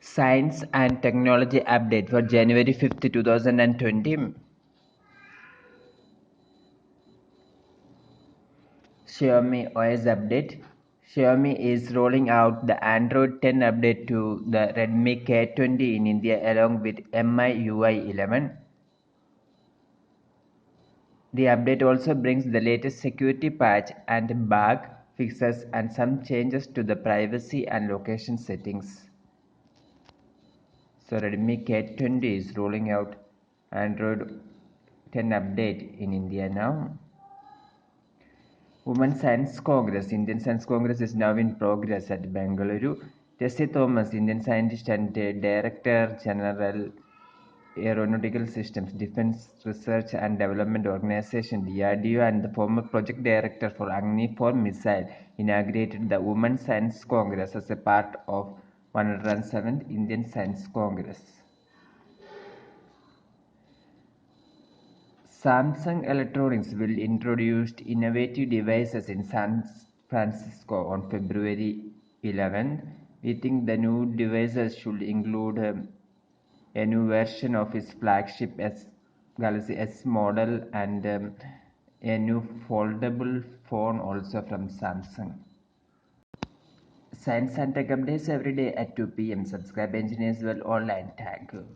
Science and Technology Update for January 5th, 2020. Xiaomi OS Update. Xiaomi is rolling out the Android 10 update to the Redmi K20 in India along with MIUI 11. The update also brings the latest security patch and bug fixes and some changes to the privacy and location settings. So Redmi K20 is rolling out Android 10 update in India now. Women Science Congress, Indian Science Congress is now in progress at Bengaluru. Tessy Thomas, Indian scientist and Director General Aeronautical Systems, Defense Research and Development Organization DRDO, and the former project director for Agni 4 missile, inaugurated the Women's Science Congress as a part of 107th Indian Science Congress. Samsung Electronics will introduce innovative devices in San Francisco on February 11. We think the new devices should include a new version of its flagship Galaxy S model and a new foldable phone also from Samsung. Science and tech updates every day at 2 p.m. Subscribe Engineers World online. Thank you.